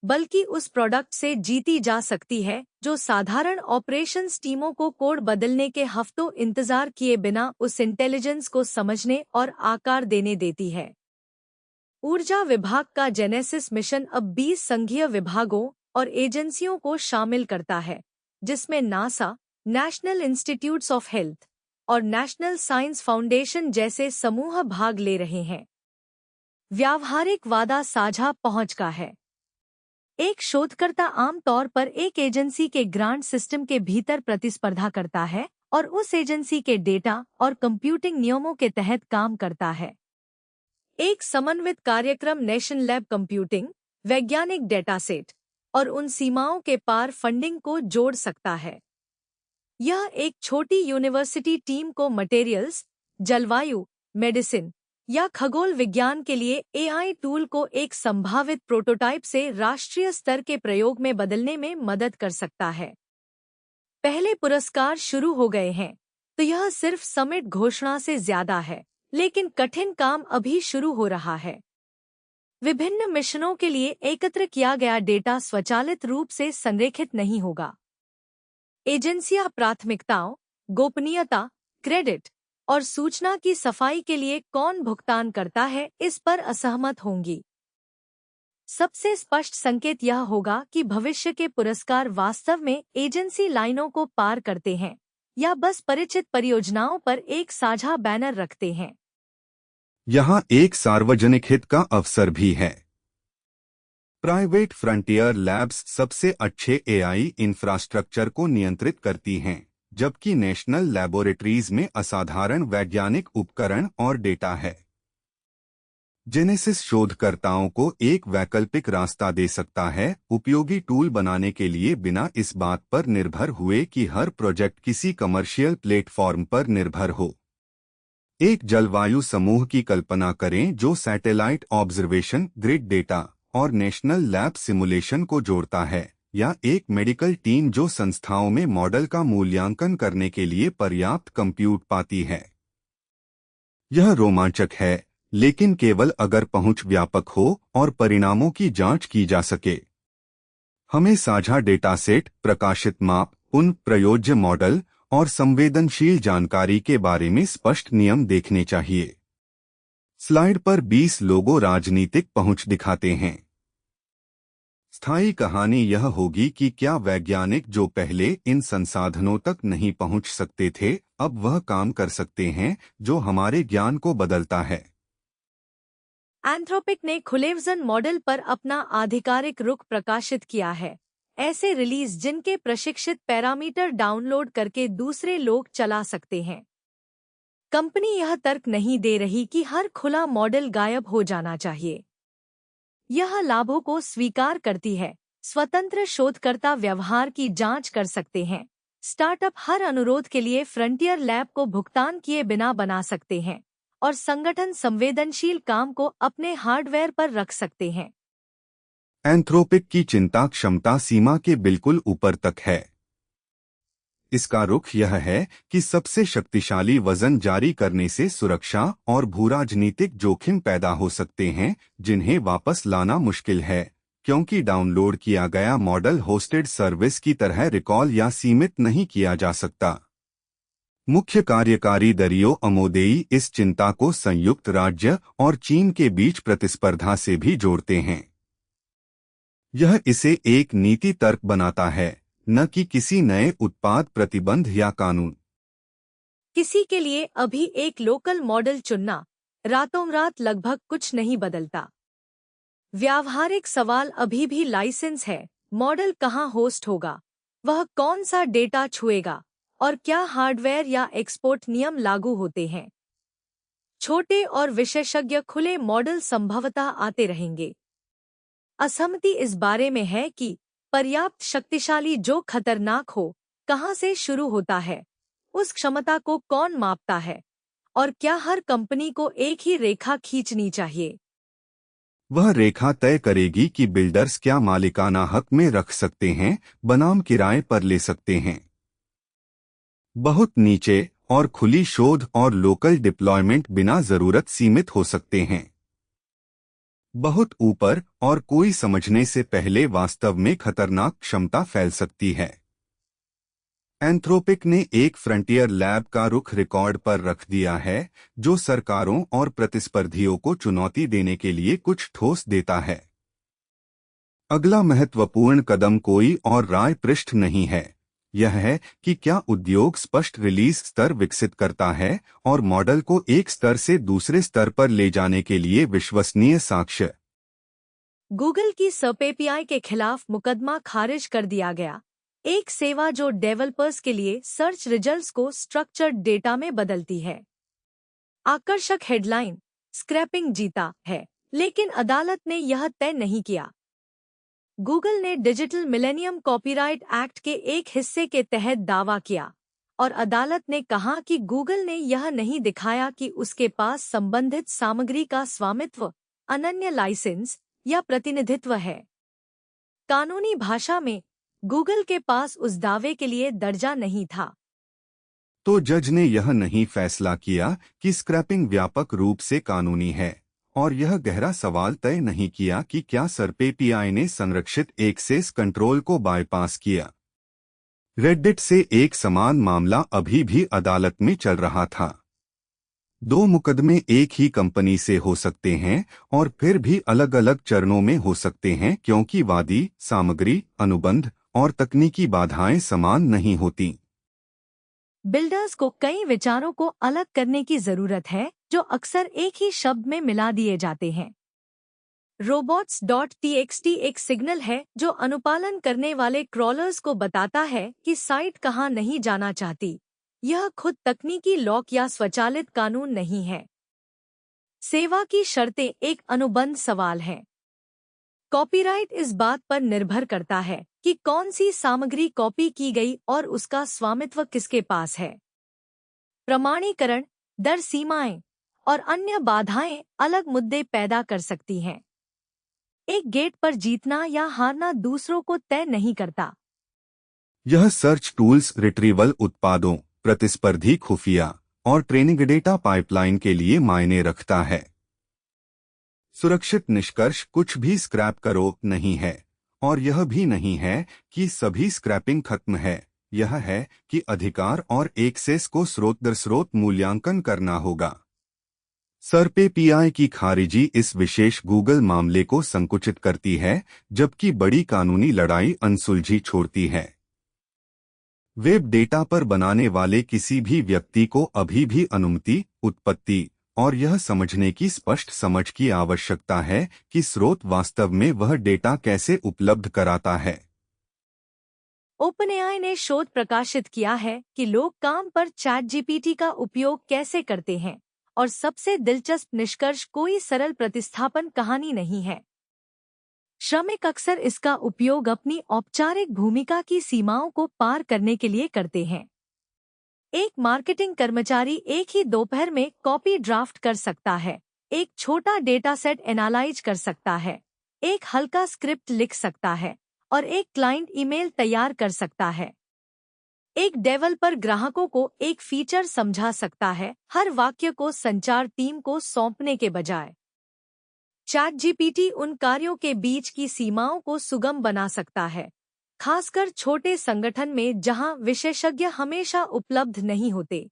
बल्कि उस प्रोडक्ट से जीती जा सकती है जो साधारण ऑपरेशंस टीमों को कोड बदलने के हफ्तों इंतजार किए बिना उस इंटेलिजेंस को समझने और आकार देने देती है। ऊर्जा विभाग का जेनेसिस मिशन अब 20 संघीय विभागों और एजेंसियों को शामिल करता है, जिसमें NASA, national institutes of health और नेशनल साइंस फाउंडेशन जैसे समूह भाग ले रहे हैं। व्यावहारिक वादा साझा पहुंच का है। एक शोधकर्ता आमतौर पर एक एजेंसी के ग्रांट सिस्टम के भीतर प्रतिस्पर्धा करता है और उस एजेंसी के डेटा और कंप्यूटिंग नियमों के तहत काम करता है। एक समन्वित कार्यक्रम नेशन लैब कंप्यूटिंग, वैज्ञानिक डेटासेट और उन सीमाओं के पार फंडिंग को जोड़ सकता है। यह एक छोटी यूनिवर्सिटी टीम को मटेरियल्स, जलवायु, मेडिसिन या खगोल विज्ञान के लिए एआई टूल को एक संभावित प्रोटोटाइप से राष्ट्रीय स्तर के प्रयोग में बदलने में मदद कर सकता है। पहले पुरस्कार शुरू हो गए हैं, तो यह सिर्फ समिट घोषणा से ज्यादा है, लेकिन कठिन काम अभी शुरू हो रहा है। विभिन्न मिशनों के लिए एकत्र किया गया डेटा स्वचालित रूप से संरेखित नहीं होगा। एजेंसियां प्राथमिकताओं, गोपनीयता, क्रेडिट और सूचना की सफाई के लिए कौन भुगतान करता है, इस पर असहमत होंगी। सबसे स्पष्ट संकेत यह होगा कि भविष्य के पुरस्कार वास्तव में एजेंसी लाइनों को पार करते हैं या बस परिचित परियोजनाओं पर एक साझा बैनर रखते हैं। यहाँ एक सार्वजनिक हित का अवसर भी है। प्राइवेट फ्रंटियर लैब्स सबसे अच्छे एआई इंफ्रास्ट्रक्चर को नियंत्रित करती हैं, जबकि नेशनल लैबोरेटरीज में असाधारण वैज्ञानिक उपकरण और डेटा है। जेनेसिस शोधकर्ताओं को एक वैकल्पिक रास्ता दे सकता है, उपयोगी टूल बनाने के लिए बिना इस बात पर निर्भर हुए कि हर प्रोजेक्ट किसी कमर्शियल प्लेटफॉर्म पर निर्भर हो। एक जलवायु समूह की कल्पना करें जो सैटेलाइट ऑब्जर्वेशन, ग्रिड डेटा और नेशनल लैब सिमुलेशन को जोड़ता है, या एक मेडिकल टीम जो संस्थाओं में मॉडल का मूल्यांकन करने के लिए पर्याप्त कंप्यूट पाती है। यह रोमांचक है, लेकिन केवल अगर पहुंच व्यापक हो और परिणामों की जांच की जा सके। हमें साझा डेटासेट, प्रकाशित माप, उन प्रयोज्य मॉडल और संवेदनशील जानकारी के बारे में स्पष्ट नियम देखने चाहिए। स्लाइड पर 20 लोगों राजनीतिक पहुंच दिखाते हैं। स्थायी कहानी यह होगी कि क्या वैज्ञानिक जो पहले इन संसाधनों तक नहीं पहुंच सकते थे, अब वह काम कर सकते हैं जो हमारे ज्ञान को बदलता है। एंथ्रोपिक ने खुलेविजन मॉडल पर अपना आधिकारिक रुख प्रकाशित किया है। ऐसे रिलीज जिनके प्रशिक्षित पैरामीटर डाउनलोड करके दूसरे लोग चला सकते हैं। कंपनी यह तर्क नहीं दे रही कि हर खुला मॉडल गायब हो जाना चाहिए। यह लाभों को स्वीकार करती है। स्वतंत्र शोधकर्ता व्यवहार की जांच कर सकते हैं। स्टार्टअप हर अनुरोध के लिए फ्रंटियर लैब को भुगतान किए बिना बना सकते हैं और संगठन संवेदनशील काम को अपने हार्डवेयर पर रख सकते हैं। एंथ्रोपिक की चिंता क्षमता सीमा के बिल्कुल ऊपर तक है। इसका रुख यह है कि सबसे शक्तिशाली वजन जारी करने से सुरक्षा और भूराजनीतिक जोखिम पैदा हो सकते हैं, जिन्हें वापस लाना मुश्किल है, क्योंकि डाउनलोड किया गया मॉडल होस्टेड सर्विस की तरह रिकॉल या सीमित नहीं किया जा सकता। मुख्य कार्यकारी दरियो अमोदेई इस चिंता को संयुक्त राज्य और चीन के बीच प्रतिस्पर्धा से भी जोड़ते हैं। यह इसे एक नीति तर्क बनाता है, न कि किसी नए उत्पाद प्रतिबंध या कानून। किसी के लिए अभी एक लोकल मॉडल चुनना रातों रात लगभग कुछ नहीं बदलता। व्यावहारिक सवाल अभी भी लाइसेंस है, मॉडल कहाँ होस्ट होगा, वह कौन सा डेटा छुएगा और क्या हार्डवेयर या एक्सपोर्ट नियम लागू होते हैं। छोटे और विशेषज्ञ खुले मॉडल संभवतः आते रहेंगे। असहमति इस बारे में है कि पर्याप्त शक्तिशाली जो खतरनाक हो कहाँ से शुरू होता है, उस क्षमता को कौन मापता है, और क्या हर कंपनी को एक ही रेखा खींचनी चाहिए। वह रेखा तय करेगी कि बिल्डर्स क्या मालिकाना हक में रख सकते हैं, बनाम किराए पर ले सकते हैं। बहुत नीचे और खुली शोध और लोकल डिप्लॉयमेंट बिना जरूरत सीमित हो सकते हैं। बहुत ऊपर और कोई समझने से पहले वास्तव में खतरनाक क्षमता फैल सकती है। एंथ्रोपिक ने एक फ्रंटियर लैब का रुख रिकॉर्ड पर रख दिया है, जो सरकारों और प्रतिस्पर्धियों को चुनौती देने के लिए कुछ ठोस देता है। अगला महत्वपूर्ण कदम कोई और राय पृष्ठ नहीं है, यह है कि क्या उद्योग स्पष्ट रिलीज स्तर विकसित करता है और मॉडल को एक स्तर से दूसरे स्तर पर ले जाने के लिए विश्वसनीय साक्ष्य। गूगल की SERP API के खिलाफ मुकदमा खारिज कर दिया गया। एक सेवा जो डेवलपर्स के लिए सर्च रिजल्ट्स को स्ट्रक्चर्ड डेटा में बदलती है। आकर्षक हेडलाइन, स्क्रैपिंग जीता है, लेकिन अदालत ने यह तय नहीं किया। गूगल ने डिजिटल मिलेनियम कॉपीराइट एक्ट के एक हिस्से के तहत दावा किया और अदालत ने कहा कि गूगल ने यह नहीं दिखाया कि उसके पास संबंधित सामग्री का स्वामित्व, अनन्य लाइसेंस या प्रतिनिधित्व है। कानूनी भाषा में गूगल के पास उस दावे के लिए दर्जा नहीं था। तो जज ने यह नहीं फैसला किया कि स्क्रैपिंग व्यापक रूप से कानूनी है, और यह गहरा सवाल तय नहीं किया कि क्या SERP API ने संरक्षित एक्सेस कंट्रोल को बाईपास किया। रेडिट से एक समान मामला अभी भी अदालत में चल रहा था। दो मुकदमे एक ही कंपनी से हो सकते हैं और फिर भी अलग अलग चरणों में हो सकते हैं, क्योंकि वादी, सामग्री, अनुबंध और तकनीकी बाधाएं समान नहीं होती। बिल्डर्स को कई विचारों को अलग करने की जरूरत है जो अक्सर एक ही शब्द में मिला दिए जाते हैं। robots.txt एक सिग्नल है जो अनुपालन करने वाले क्रॉलर्स को बताता है कि साइट कहां नहीं जाना चाहती। यह खुद तकनीकी लॉक या स्वचालित कानून नहीं है। सेवा की शर्तें एक अनुबंध सवाल है। कॉपीराइट इस बात पर निर्भर करता है कि कौन सी सामग्री कॉपी की गई और उसका स्वामित्व किसके पास है। प्रमाणीकरण, दर सीमाएं और अन्य बाधाएं अलग मुद्दे पैदा कर सकती हैं। एक गेट पर जीतना या हारना दूसरों को तय नहीं करता। यह सर्च टूल्स रिट्रीवल उत्पादों, प्रतिस्पर्धी खुफिया और ट्रेनिंग डेटा पाइपलाइन के लिए मायने रखता है। सुरक्षित निष्कर्ष कुछ भी स्क्रैप करो नहीं है, और यह भी नहीं है कि सभी स्क्रैपिंग खत्म है। यह है कि अधिकार और एक्सेस को स्रोत दर स्रोत मूल्यांकन करना होगा। SERP API की खारिजी इस विशेष गूगल मामले को संकुचित करती है, जबकि बड़ी कानूनी लड़ाई अनसुलझी छोड़ती है। वेब डेटा पर बनाने वाले किसी भी व्यक्ति को अभी भी अनुमति, उत्पत्ति और यह समझने की स्पष्ट समझ की आवश्यकता है कि स्रोत वास्तव में वह डेटा कैसे उपलब्ध कराता है। ओपनएआई ने शोध प्रकाशित किया है कि लोग काम पर चैटजीपीटी का उपयोग कैसे करते हैं, और सबसे दिलचस्प निष्कर्ष कोई सरल प्रतिस्थापन कहानी नहीं है। श्रमिक अक्सर इसका उपयोग अपनी औपचारिक भूमिका की सीमाओं को पार करने के लिए करते हैं। एक मार्केटिंग कर्मचारी एक ही दोपहर में कॉपी ड्राफ्ट कर सकता है, एक छोटा डेटा सेट एनालाइज कर सकता है, एक हल्का स्क्रिप्ट लिख सकता है और एक क्लाइंट ईमेल तैयार कर सकता है। एक डेवलपर ग्राहकों को एक फीचर समझा सकता है, हर वाक्य को संचार टीम को सौंपने के बजाय। चैटजीपीटी उन कार्यों के बीच की सीमाओं को सुगम बना सकता है, खासकर छोटे संगठन में जहां विशेषज्ञ हमेशा उपलब्ध नहीं होते।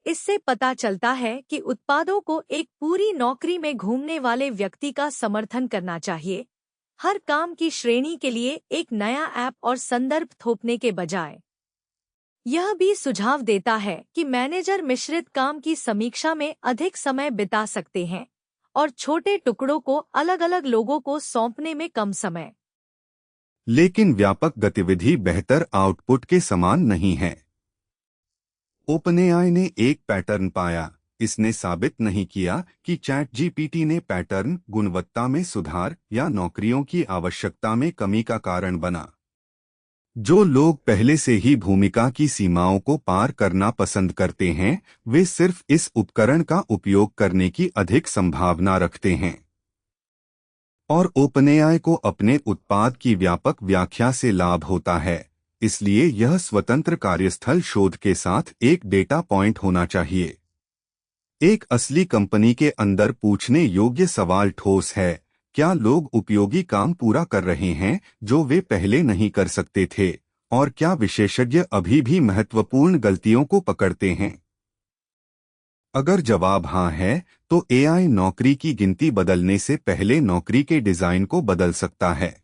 इससे पता चलता है कि उत्पादों को एक पूरी नौकरी में घूमने वाले व्यक्ति का समर्थन करना चाहिए, हर काम की श्रेणी के लिए एक नया ऐप और संदर्भ थोपने के बजाय। यह भी सुझाव देता है कि मैनेजर मिश्रित काम की समीक्षा में अधिक समय बिता सकते हैं और छोटे टुकड़ों को अलग-अलग लोगों को सौंपने में कम समय। लेकिन व्यापक गतिविधि बेहतर आउटपुट के समान नहीं है। ओपनएआई ने एक पैटर्न पाया। इसने साबित नहीं किया कि चैटजीपीटी ने पैटर्न गुणवत्ता में सुधार या नौकरियों की आवश्यकता में कमी का कारण बना। जो लोग पहले से ही भूमिका की सीमाओं को पार करना पसंद करते हैं, वे सिर्फ इस उपकरण का उपयोग करने की अधिक संभावना रखते हैं। और ओपनएआई को अपने उत्पाद की व्यापक व्याख्या से लाभ होता है, इसलिए यह स्वतंत्र कार्यस्थल शोध के साथ एक डेटा पॉइंट होना चाहिए। एक असली कंपनी के अंदर पूछने योग्य सवाल ठोस है, क्या लोग उपयोगी काम पूरा कर रहे हैं जो वे पहले नहीं कर सकते थे, और क्या विशेषज्ञ अभी भी महत्वपूर्ण गलतियों को पकड़ते हैं? अगर जवाब हाँ है, तो एआई नौकरी की गिनती बदलने से पहले नौकरी के डिजाइन को बदल सकता है।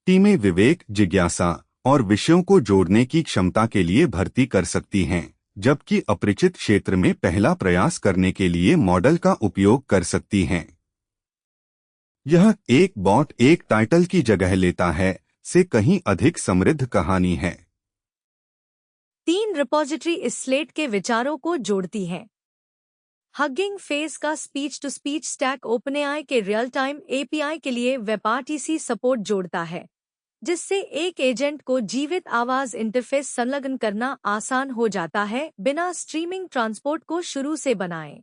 टीमें विवेक, जिज्ञासा और विषयों को जोड़ने की क्षमता के लिए भर्ती कर सकती हैं, जबकि अपरिचित क्षेत्र में पहला प्रयास करने के लिए मॉडल का उपयोग कर सकती हैं। यह एक बॉट एक टाइटल की जगह लेता है से कहीं अधिक समृद्ध कहानी है। 3 रिपॉजिटरी इस स्लेट के विचारों को जोड़ती हैं। हगिंग फेस का speech to speech stack OpenAI के रियल टाइम एपीआई के लिए वेबआरटीसी सपोर्ट जोड़ता है, जिससे एक एजेंट को जीवित आवाज इंटरफेस संलग्न करना आसान हो जाता है बिना स्ट्रीमिंग ट्रांसपोर्ट को शुरू से बनाए।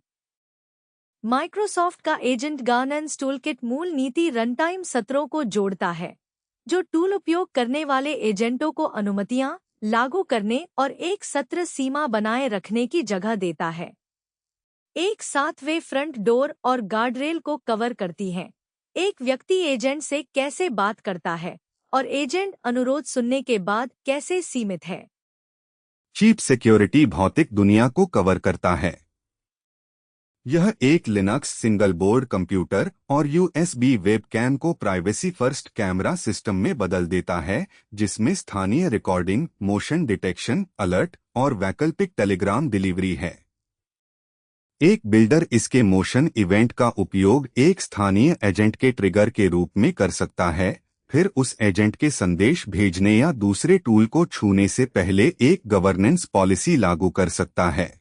माइक्रोसॉफ्ट का एजेंट गवर्नेंस टूलकिट मूल नीति रनटाइम सत्रों को जोड़ता है, जो टूल उपयोग करने वाले एजेंटों को अनुमतियां लागू करने और एक सत्र सीमा बनाए रखने की जगह देता है। एक साथ वे फ्रंट डोर और गार्डरेल को कवर करती हैं। एक व्यक्ति एजेंट से कैसे बात करता है और एजेंट अनुरोध सुनने के बाद कैसे सीमित है। चीप सिक्योरिटी भौतिक दुनिया को कवर करता है। यह एक लिनक्स सिंगल बोर्ड कंप्यूटर और यूएसबी वेबकैम को प्राइवेसी फर्स्ट कैमरा सिस्टम में बदल देता है, जिसमें स्थानीय रिकॉर्डिंग, मोशन डिटेक्शन, अलर्ट और वैकल्पिक टेलीग्राम डिलीवरी है। एक बिल्डर इसके मोशन इवेंट का उपयोग एक स्थानीय एजेंट के ट्रिगर के रूप में कर सकता है, फिर उस एजेंट के संदेश भेजने या दूसरे टूल को छूने से पहले एक गवर्नेंस पॉलिसी लागू कर सकता है।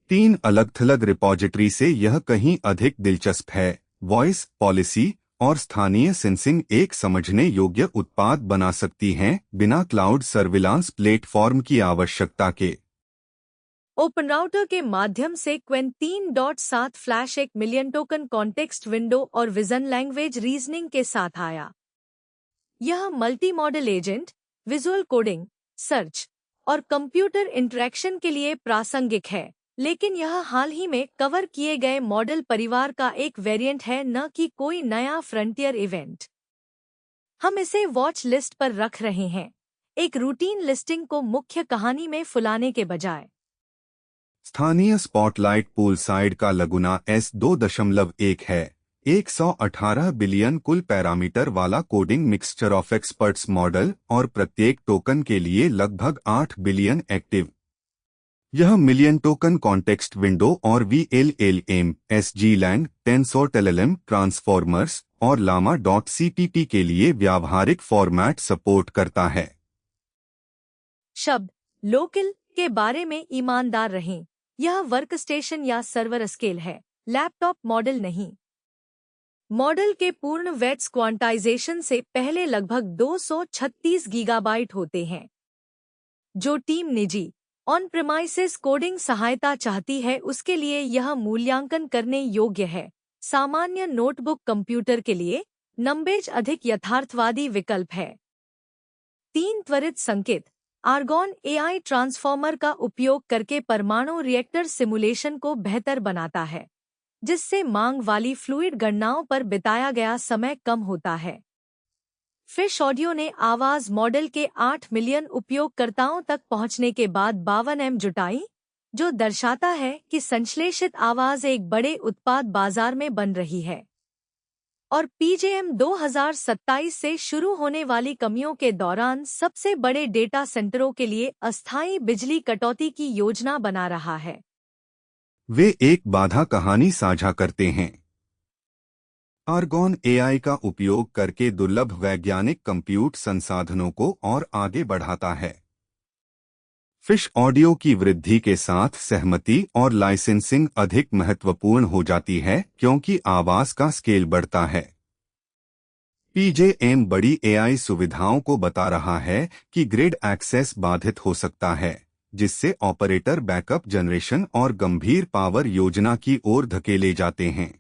3 अलग-थलग रिपॉजिटरी से यह कहीं अधिक दिलचस्प है। वॉइस, पॉलिसी और स्थानीय सेंसिंग एक समझने योग्य उत्पाद बना सकती हैं बिना क्लाउड सर्विलांस प्लेटफॉर्म की आवश्यकता के। ओपन राउटर के माध्यम से क्वेन 3.7 flash 1 million token context window और विजन लैंग्वेज रीजनिंग के साथ आया। यह multi modal agent, visual coding, search और कंप्यूटर इंटरेक्शन के लिए प्रासंगिक है, लेकिन यह हाल ही में कवर किए गए मॉडल परिवार का एक वेरिएंट है, न कि कोई नया फ्रंटियर इवेंट। हम इसे वॉच लिस्ट पर रख रहे हैं, एक रूटीन लिस्टिंग को मुख्य कहानी में फुलाने के बजाय। स्थानीय स्पॉटलाइट पूल साइड का लगुना S2.1 है, 118 बिलियन कुल पैरामीटर वाला coding mixture of experts model और प्रत्येक टोकन के लिए लगभग 8 बिलियन एक्टिव। यह मिलियन टोकन कॉन्टेक्स्ट विंडो और VLLM, SGLang, TensorLLM, ट्रांसफॉर्मर्स और llama.cpp के लिए व्यावहारिक फॉर्मेट सपोर्ट करता है। शब्द लोकल के बारे में ईमानदार रहें। यह वर्कस्टेशन या सर्वर स्केल है, लैपटॉप मॉडल नहीं। मॉडल के पूर्ण वेट्स क्वांटाइजेशन से पहले लगभग 236 गीगाबाइट होते हैं। जो टीम निजी ऑन प्रेमाइसिस कोडिंग सहायता चाहती है उसके लिए यह मूल्यांकन करने योग्य है। सामान्य नोटबुक कंप्यूटर के लिए नंबेज अधिक यथार्थवादी विकल्प है। 3 त्वरित संकेत आर्गॉन एआई ट्रांसफॉर्मर का उपयोग करके परमाणु रिएक्टर सिमुलेशन को बेहतर बनाता है, जिससे मांग वाली फ्लूइड गणनाओं पर बिताया गया समय कम होता है। फिश ऑडियो ने आवाज मॉडल के 8 मिलियन उपयोगकर्ताओं तक पहुंचने के बाद 52M जुटाई, जो दर्शाता है कि संश्लेषित आवाज एक बड़े उत्पाद बाजार में बन रही है। और पीजेएम 2027 से शुरू होने वाली कमियों के दौरान सबसे बड़े डेटा सेंटरों के लिए अस्थायी बिजली कटौती की योजना बना रहा है। वे एक बाधा कहानी साझा करते हैं। आर्गॉन एआई का उपयोग करके दुर्लभ वैज्ञानिक कंप्यूट संसाधनों को और आगे बढ़ाता है। फिश ऑडियो की वृद्धि के साथ सहमति और लाइसेंसिंग अधिक महत्वपूर्ण हो जाती है क्योंकि आवाज का स्केल बढ़ता है। पीजेएम बड़ी एआई सुविधाओं को बता रहा है कि ग्रिड एक्सेस बाधित हो सकता है, जिससे ऑपरेटर बैकअप जनरेशन और गंभीर पावर योजना की ओर धकेले जाते हैं।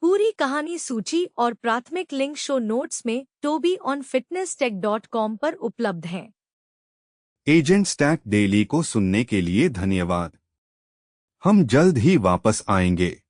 पूरी कहानी सूची और प्राथमिक लिंक शो नोट्स में tobyonfitnesstech.com पर उपलब्ध हैं। एजेंट स्टैक डेली को सुनने के लिए धन्यवाद। हम जल्द ही वापस आएंगे।